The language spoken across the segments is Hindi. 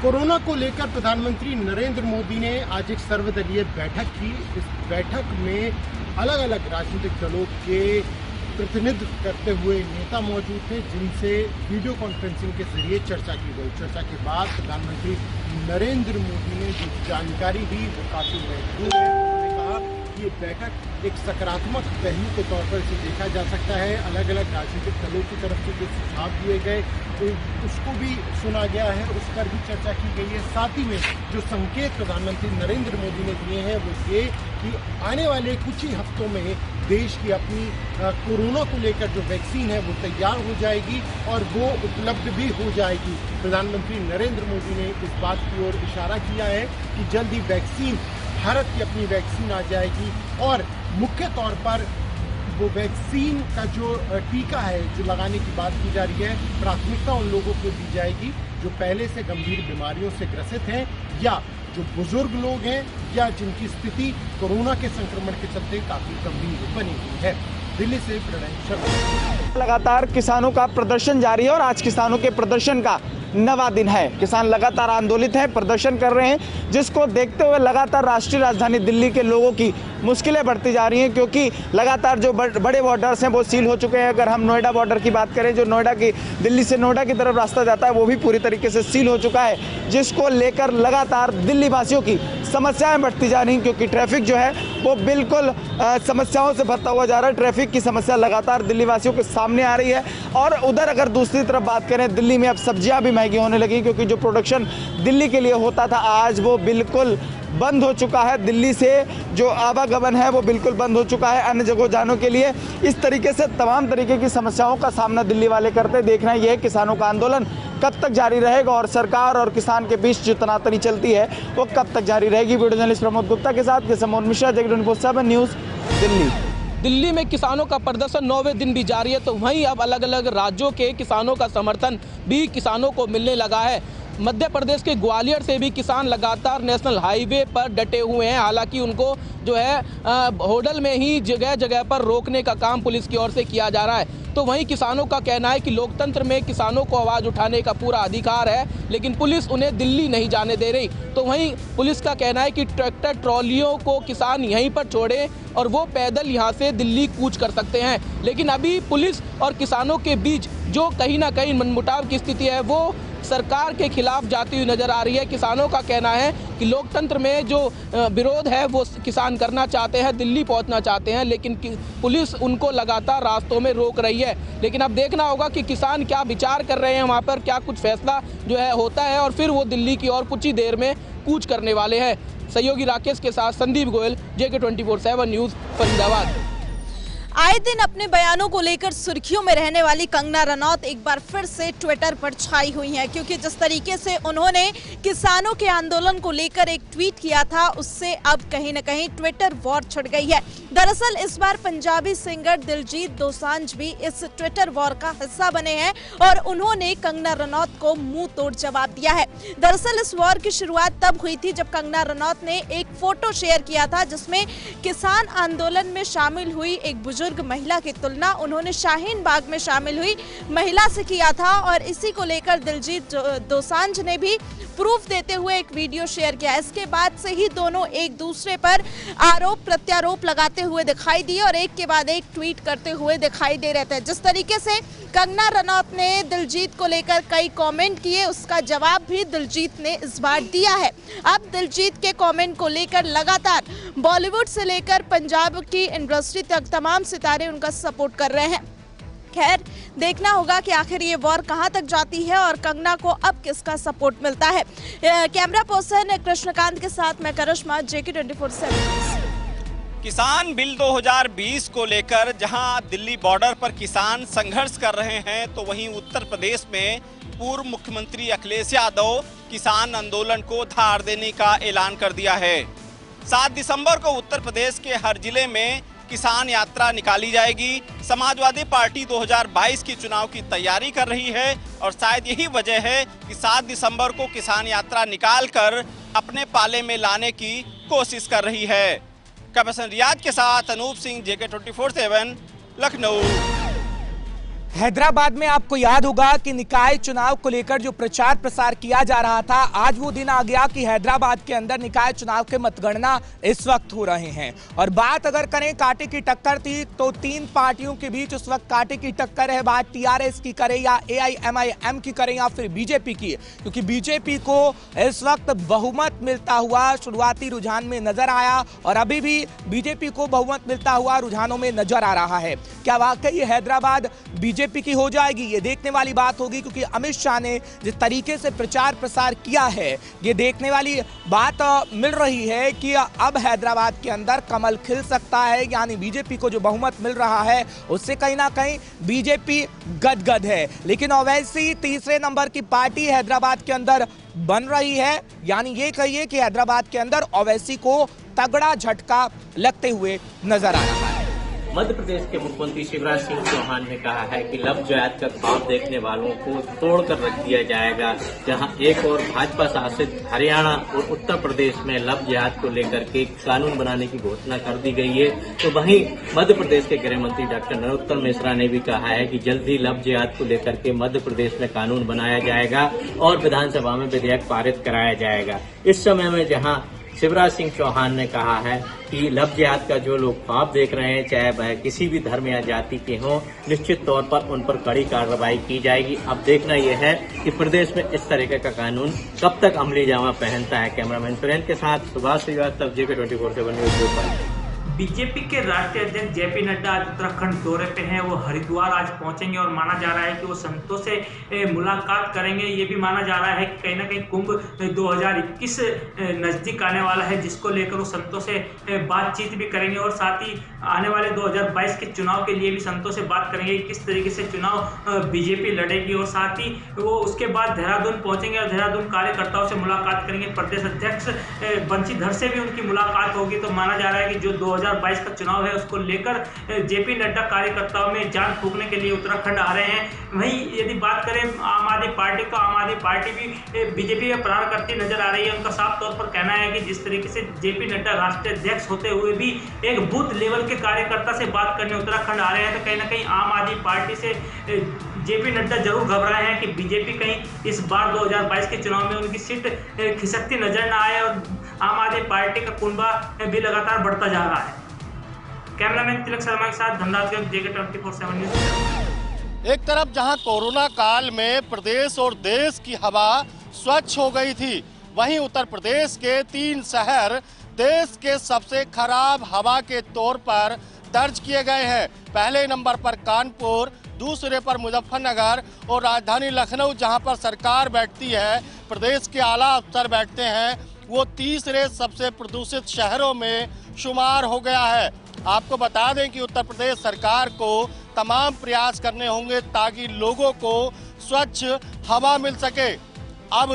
कोरोना को लेकर प्रधानमंत्री नरेंद्र मोदी ने आज एक सर्वदलीय बैठक की। इस बैठक में अलग अलग राजनीतिक दलों के प्रतिनिधित्व करते हुए नेता मौजूद थे, जिनसे वीडियो कॉन्फ्रेंसिंग के जरिए चर्चा की गई। चर्चा के बाद प्रधानमंत्री नरेंद्र मोदी ने जो जानकारी दी वो काफी महत्वपूर्ण है। उन्होंने कहा कि ये बैठक एक सकारात्मक पहलू के तौर पर इसे देखा जा सकता है। अलग अलग राजनीतिक दलों की तरफ से जो सुझाव दिए गए तो उसको भी सुना गया है, उस पर भी चर्चा की गई है। साथ ही में जो संकेत प्रधानमंत्री नरेंद्र मोदी ने दिए हैं वो ये कि आने वाले कुछ ही हफ्तों में देश की अपनी कोरोना को लेकर जो वैक्सीन है वो तैयार हो जाएगी और वो उपलब्ध भी हो जाएगी। प्रधानमंत्री नरेंद्र मोदी ने इस बात की ओर इशारा किया है कि जल्द ही वैक्सीन, भारत की अपनी वैक्सीन आ जाएगी और मुख्य तौर पर वो वैक्सीन का जो टीका है जो लगाने की बात की जा रही है, प्राथमिकता उन लोगों को दी जाएगी जो पहले से गंभीर बीमारियों से ग्रसित हैं या जो बुजुर्ग लोग हैं या जिनकी स्थिति कोरोना के संक्रमण के चलते काफी गंभीर बनी हुई है। दिल्ली से प्रणय शर्मा। लगातार किसानों का प्रदर्शन जारी है और आज किसानों के प्रदर्शन का नवा दिन है। किसान लगातार आंदोलित हैं, प्रदर्शन कर रहे हैं, जिसको देखते हुए लगातार राष्ट्रीय राजधानी दिल्ली के लोगों की मुश्किलें बढ़ती जा रही हैं, क्योंकि लगातार जो बड़े बॉर्डर्स हैं वो सील हो चुके हैं। अगर हम नोएडा बॉर्डर की बात करें, जो नोएडा की दिल्ली से नोएडा की तरफ रास्ता जाता है वो भी पूरी तरीके से सील हो चुका है, जिसको लेकर लगातार दिल्ली वासियों की समस्याएं बढ़ती जा रही हैं, क्योंकि ट्रैफिक जो है वो बिल्कुल समस्याओं से भरता हुआ जा रहा है। ट्रैफिक की समस्या लगातार दिल्ली वासियों के सामने आ रही है। और उधर अगर दूसरी तरफ बात करें, दिल्ली में अब सब्जियां भी महंगी होने लगी, क्योंकि जो प्रोडक्शन दिल्ली के लिए होता था आज वो बिल्कुल बंद हो चुका है। दिल्ली से जो आवागमन है वो बिल्कुल बंद हो चुका है अन्य जगहों जाने के लिए। इस तरीके से तमाम तरीके की समस्याओं का सामना दिल्ली वाले करते। देखना यह है किसानों का आंदोलन कब तक जारी रहेगा और सरकार और किसान के बीच जो तनातनी चलती है वो कब तक जारी रहेगी। वीडियो जर्नलिस्ट प्रमोद गुप्ता के साथ किशोर मिश्रा, जगत न्यूज़, दिल्ली। दिल्ली में किसानों का प्रदर्शन 9वें दिन भी जारी है, तो वहीं अब अलग अलग राज्यों के किसानों का समर्थन भी किसानों को मिलने लगा है। मध्य प्रदेश के ग्वालियर से भी किसान लगातार नेशनल हाईवे पर डटे हुए हैं। हालांकि उनको जो है होटल में ही जगह जगह पर रोकने का काम पुलिस की ओर से किया जा रहा है। तो वहीं किसानों का कहना है कि लोकतंत्र में किसानों को आवाज़ उठाने का पूरा अधिकार है, लेकिन पुलिस उन्हें दिल्ली नहीं जाने दे रही। तो वहीं पुलिस का कहना है कि ट्रैक्टर ट्रॉलियों को किसान यहीं पर छोड़ें और वो पैदल यहाँ से दिल्ली कूच कर सकते हैं। लेकिन अभी पुलिस और किसानों के बीच जो कहीं ना कहीं मनमुटाव की स्थिति है वो सरकार के खिलाफ जाती हुई नजर आ रही है। किसानों का कहना है कि लोकतंत्र में जो विरोध है वो किसान करना चाहते हैं, दिल्ली पहुंचना चाहते हैं, लेकिन पुलिस उनको लगातार रास्तों में रोक रही है। लेकिन अब देखना होगा कि किसान क्या विचार कर रहे हैं, वहां पर क्या कुछ फैसला जो है होता है और फिर वो दिल्ली की ओर कुछ ही देर में कूच करने वाले हैं। सहयोगी राकेश के साथ संदीप गोयल, JK 24/7 न्यूज़, फरीदाबाद। आए दिन अपने बयानों को लेकर सुर्खियों में रहने वाली कंगना रनौत एक बार फिर से ट्विटर पर छाई हुई हैं, क्योंकि जिस तरीके से उन्होंने किसानों के आंदोलन को लेकर एक ट्वीट किया था, उससे अब कहीं न कहीं ट्विटर वॉर छिड़ गई है। दरअसल इस बार पंजाबी सिंगर दिलजीत दोसांझ भी इस ट्विटर वॉर का हिस्सा बने हैं और उन्होंने कंगना रनौत को मुंह तोड़ जवाब दिया है। दरअसल इस वॉर की शुरुआत तब हुई थी जब कंगना रनौत ने एक फोटो शेयर किया था, जिसमें किसान आंदोलन में शामिल हुई एक बुजुर्ग महिला की तुलना उन्होंने शाहीन बाग में शामिल हुई महिला से किया था। और इसी को लेकर दिलजीत दोसांझ ने भी प्रूफ देते हुए एक वीडियो शेयर किया। इसके बाद से ही दोनों एक दूसरे पर आरोप प्रत्यारोप लगाते हुए दिखाई दिए और एक के बाद एक ट्वीट करते हुए दिखाई दे रहे थे। जिस तरीके से कंगना रनौत ने दिलजीत को लेकर कई कमेंट किए, उसका जवाब भी दिलजीत ने इस बार दिया है। अब दिलजीत के कमेंट को लेकर लगातार बॉलीवुड से लेकर पंजाब की इंडस्ट्री तक तमाम सितारे उनका सपोर्ट कर रहे हैं। खैर, देखना होगा कि आखिर ये वॉर कहां तक जाती है और कंगना को अब किसका सपोर्ट मिलता है। कैमरा पर्सन कृष्णकांत के साथ मैं करिश्मा, JK 24/7। किसान बिल 2020 को लेकर जहां दिल्ली बॉर्डर पर किसान संघर्ष कर रहे हैं, तो वहीं उत्तर प्रदेश में पूर्व मुख्यमंत्री अखिलेश यादव किसान आंदोलन को धार देने का ऐलान कर दिया है। 7 दिसंबर को उत्तर प्रदेश के हर जिले में किसान यात्रा निकाली जाएगी। समाजवादी पार्टी 2022 की चुनाव की तैयारी कर रही है और शायद यही वजह है कि 7 दिसंबर को किसान यात्रा निकालकर अपने पाले में लाने की कोशिश कर रही है। कैमरामैन रियाज के साथ अनूप सिंह, JK 24/7, लखनऊ। हैदराबाद में आपको याद होगा कि निकाय चुनाव को लेकर जो प्रचार प्रसार किया जा रहा था, आज वो दिन आ गया कि हैदराबाद के अंदर निकाय चुनाव के मतगणना इस वक्त हो रहे हैं। और बात अगर करें कांटे की टक्कर थी तो तीन पार्टियों के बीच उस वक्त कांटे की टक्कर है। बात टीआरएस की करें या एआईएमआईएम की करें या फिर बीजेपी की, क्योंकि बीजेपी को इस वक्त बहुमत मिलता हुआ शुरुआती रुझान में नजर आया और अभी भी बीजेपी को बहुमत मिलता हुआ रुझानों में नजर आ रहा है। क्या वाकई हैदराबाद बीजेपी की हो जाएगी, ये देखने वाली बात होगी, क्योंकि अमित शाह ने जिस तरीके से प्रचार प्रसार किया है, ये देखने वाली बात मिल रही है कि अब हैदराबाद के अंदर कमल खिल सकता है। यानी बीजेपी को जो बहुमत मिल रहा है उससे कहीं ना कहीं बीजेपी गदगद है। लेकिन ओवैसी तीसरे नंबर की पार्टी हैदराबाद के अंदर बन रही है। यानी ये कहिए कि हैदराबाद के अंदर ओवैसी को तगड़ा झटका लगते हुए नजर आ रहा है। मध्य प्रदेश के मुख्यमंत्री शिवराज सिंह चौहान ने कहा है कि लव जिहाद का ख्वाब देखने वालों को तोड़कर रख दिया जाएगा। जहां एक और भाजपा शासित हरियाणा और उत्तर प्रदेश में लव जिहाद को लेकर के कानून बनाने की घोषणा कर दी गई है, तो वहीं मध्य प्रदेश के गृह मंत्री डॉक्टर नरोत्तम मिश्रा ने भी कहा है कि जल्द ही लव जिहाद को लेकर के मध्य प्रदेश में कानून बनाया जाएगा और विधानसभा में विधेयक पारित कराया जाएगा। इस समय में जहां शिवराज सिंह चौहान ने कहा है कि लव जिहाद का जो लोग ख्वाब देख रहे हैं, चाहे वह किसी भी धर्म या जाति के हों, निश्चित तौर पर उन पर कड़ी कार्रवाई की जाएगी। अब देखना यह है कि प्रदेश में इस तरीके का कानून कब तक अमली जामा पहनता है। कैमरामैन सुरेंद्र के साथ Subhash Srivastava, JK 24/7 news. BJP के राष्ट्रीय अध्यक्ष जेपी नड्डा आज उत्तराखंड दौरे पे हैं। वो हरिद्वार आज पहुंचेंगे और माना जा रहा है कि वो संतों से मुलाकात करेंगे। ये भी माना जा रहा है कि कहीं ना कहीं कुंभ 2021 नजदीक आने वाला है, जिसको लेकर वो संतों से बातचीत भी करेंगे और साथ ही आने वाले 2022 के चुनाव के लिए भी संतों से बात करेंगे कि किस तरीके से चुनाव बीजेपी लड़ेगी। और साथ ही वो उसके बाद देहरादून पहुंचेंगे और देहरादून कार्यकर्ताओं से मुलाकात करेंगे। प्रदेश अध्यक्ष बंशीधर से भी उनकी मुलाकात होगी। तो माना जा रहा है कि जो 2022 का चुनाव है उसको लेकर जेपी नड्डा कार्यकर्ताओं में जान फूंकने के लिए उत्तराखंड आ रहे हैं। वहीं यदि बात करें आम आदमी पार्टी, तो आम आदमी पार्टी भी बीजेपी में प्राण करती नजर आ रही है। उनका साफ तौर पर कहना है कि जिस तरीके से जेपी नड्डा राष्ट्रीय अध्यक्ष होते हुए भी एक बूथ लेवल के कार्यकर्ता से बात करने उत्तराखंड आ रहे हैं, तो कहीं ना कहीं आम आदमी पार्टी से जेपी नड्डा जरूर घबराए हैं कि बीजेपी कहीं इस बार 2022 के चुनाव में उनकी सीट खिसकती नजर न आए। और आम आदमी पार्टी का कुनबा भी लगातार बढ़ता जा रहा है। कैमरामैन तिलक शर्मा के साथ धनराज, JK 24/7 न्यूज। एक तरफ जहां कोरोना काल में प्रदेश और देश की हवा स्वच्छ हो गई थी, वहीं उत्तर प्रदेश के 3 शहर देश के सबसे खराब हवा के तौर पर दर्ज किए गए हैं। पहले नंबर पर कानपुर, दूसरे पर मुजफ्फरनगर और राजधानी लखनऊ, जहां पर सरकार बैठती है, प्रदेश के आला अफसर बैठते हैं, वो तीसरे सबसे प्रदूषित शहरों में शुमार हो गया है। आपको बता दें कि उत्तर प्रदेश सरकार को तमाम प्रयास करने होंगे ताकि लोगों को स्वच्छ हवा मिल सके। अब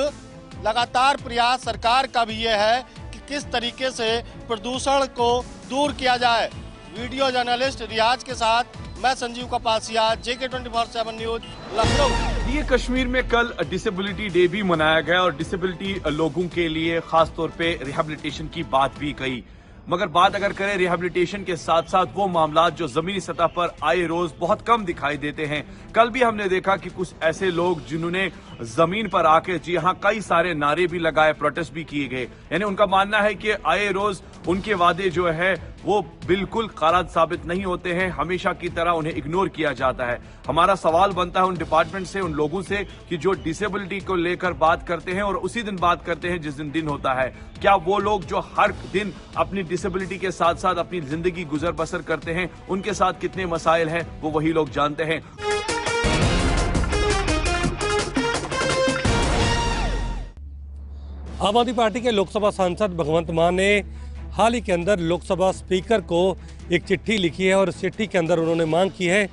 लगातार प्रयास सरकार का भी ये है कि किस तरीके से प्रदूषण को दूर किया जाए। वीडियो जर्नलिस्ट रियाज के साथ मैं संजीव कपासिया, JK 24/7 न्यूज, लखनऊ। ये कश्मीर में कल डिसेबिलिटी डे भी मनाया गया और डिसेबिलिटी लोगों के लिए खास तौर पे रिहैबिलिटेशन की बात भी कही। मगर बात अगर करें रिहैबिलिटेशन के साथ साथ वो मामला जो जमीनी सतह पर आए रोज बहुत कम दिखाई देते हैं। कल भी हमने देखा कि कुछ ऐसे लोग जिन्होंने जमीन पर आके जी हाँ कई सारे नारे भी लगाए, प्रोटेस्ट भी किए गए। यानी उनका मानना है कि आए रोज उनके वादे जो है वो बिल्कुल कारगर साबित नहीं होते हैं, हमेशा की तरह उन्हें इग्नोर किया जाता है। हमारा सवाल बनता है उन डिपार्टमेंट से, उन लोगों से कि जो डिसेबिलिटी को लेकर बात करते हैं और उसी दिन बात करते हैं जिस दिन होता है, क्या वो लोग जो हर दिन अपनी डिसेबिलिटी के साथ साथ अपनी जिंदगी गुजर बसर करते हैं, उनके साथ कितने मसाइल हैं वो वही लोग जानते हैं। आम आदमी पार्टी के लोकसभा सांसद भगवंत मान ने हाल ही के अंदर लोकसभा स्पीकर को एक चिट्ठी लिखी है और इस चिट्ठी के अंदर उन्होंने मांग की है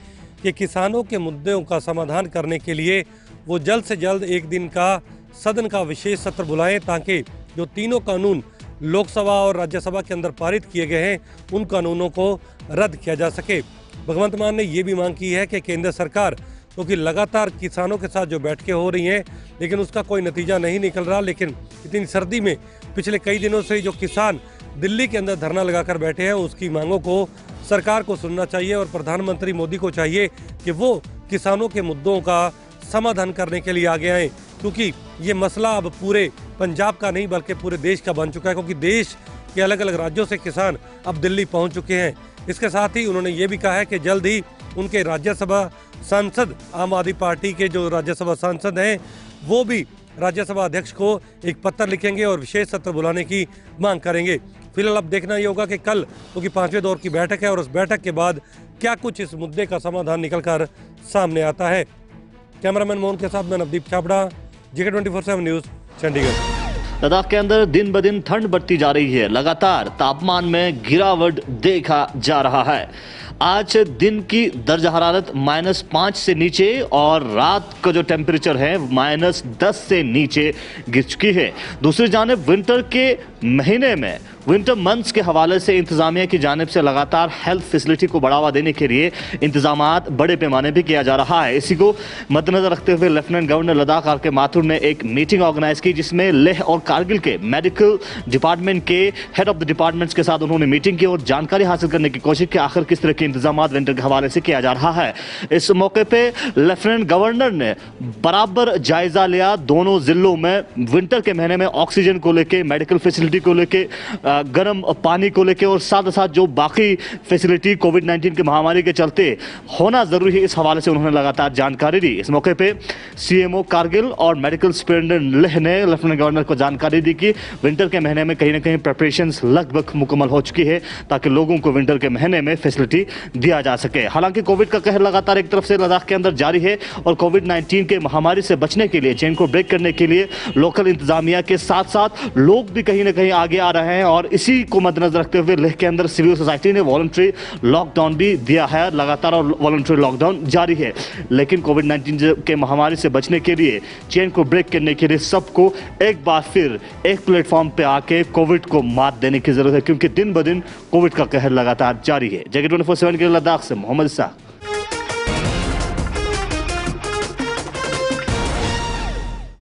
कि किसानों के मुद्दों का समाधान करने के लिए वो जल्द से जल्द एक दिन का सदन का विशेष सत्र बुलाएं, ताकि जो तीनों कानून लोकसभा और राज्यसभा के अंदर पारित किए गए हैं उन कानूनों को रद्द किया जा सके। भगवंत मान ने ये भी मांग की है कि केंद्र सरकार, क्योंकि लगातार किसानों के साथ जो बैठकें हो रही हैं लेकिन उसका कोई नतीजा नहीं निकल रहा, लेकिन इतनी सर्दी में पिछले कई दिनों से जो किसान दिल्ली के अंदर धरना लगाकर बैठे हैं उसकी मांगों को सरकार को सुनना चाहिए और प्रधानमंत्री मोदी को चाहिए कि वो किसानों के मुद्दों का समाधान करने के लिए आगे आए, क्योंकि ये मसला अब पूरे पंजाब का नहीं बल्कि पूरे देश का बन चुका है, क्योंकि देश के अलग अलग राज्यों से किसान अब दिल्ली पहुंच चुके हैं। इसके साथ ही उन्होंने ये भी कहा है कि जल्द ही उनके राज्यसभा सांसद, आम आदमी पार्टी के जो राज्यसभा सांसद हैं, वो भी राज्यसभा अध्यक्ष को एक पत्र लिखेंगे और विशेष सत्र बुलाने की मांग करेंगे। फिलहाल अब देखना ये होगा कि कल क्योंकि 5वें दौर की बैठक है और उस बैठक के बाद क्या कुछ इस मुद्दे का समाधान निकलकर सामने आता है। कैमरामैन मोहन के साथ मैं नवदीप छाबड़ा, JK 24/7 न्यूज़, चंडीगढ़। लद्दाख के अंदर दिन ब दिन ठंड बढ़ती जा रही है। लगातार तापमान में गिरावट देखा जा रहा है। आज दिन की दर्ज हरारत -5 से नीचे और रात का जो टेम्परेचर है -10 से नीचे गिर चुकी है। दूसरी जानिब विंटर के महीने में, विंटर मंथ्स के हवाले से इंतजामिया की जानिब से लगातार हेल्थ फैसिलिटी को बढ़ावा देने के लिए इंतजामात बड़े पैमाने पर किया जा रहा है। इसी को मद्देनजर रखते हुए lieutenant governor Ladakh RK Mathur ने एक मीटिंग ऑर्गेनाइज की, जिसमें लेह और कारगिल के मेडिकल डिपार्टमेंट के हेड ऑफ द डिपार्टमेंट्स के साथ उन्होंने मीटिंग की और जानकारी हासिल करने की कोशिश की आखिर किस तरह के इंतजाम विंटर के हवाले से किया जा रहा है। इस मौके पे लेफ्टिनेंट गवर्नर ने बराबर जायजा लिया दोनों जिलों में विंटर के महीने में ऑक्सीजन को लेके, मेडिकल फैसिलिटी को लेके, गर्म पानी को लेके और साथ साथ जो बाकी फैसिलिटी कोविड-19 की महामारी के चलते होना जरूरी है, इस हवाले से उन्होंने लगातार जानकारी दी। इस मौके पे CMO कारगिल और मेडिकल सुपरिटेंडेंट लेह ने लेफ्टिनेंट गवर्नर को जानकारी दी कि विंटर के महीने में कहीं ना कहीं प्रिपरेशंस लगभग मुकम्मल हो चुकी है ताकि लोगों को विंटर के महीने में फैसिलिटी दिया जा सके। हालांकि कोविड का कहर लगातार एक तरफ से लद्दाख के अंदर जारी है और कोविड-19 के महामारी से बचने के लिए, चेन को ब्रेक करने के लिए लोकल इंतजामिया के साथ साथ लोग भी कहीं ना कहीं आगे आ रहे हैं और इसी को मद्देनजर रखते हुए लेह के अंदर सिविल सोसाइटी ने वॉलंटरी लॉकडाउन भी दिया है। लगातार वॉलंटरी लॉकडाउन जारी है, लेकिन कोविड-19 के महामारी से बचने के लिए, चेन को ब्रेक करने के लिए सबको एक बार फिर एक प्लेटफॉर्म पे आके कोविड को मात देने की जरूरत है, क्योंकि दिन ब दिन कोविड का कहर लगातार जारी है। JK 24/7 के लद्दाख से मोहम्मद इसाक।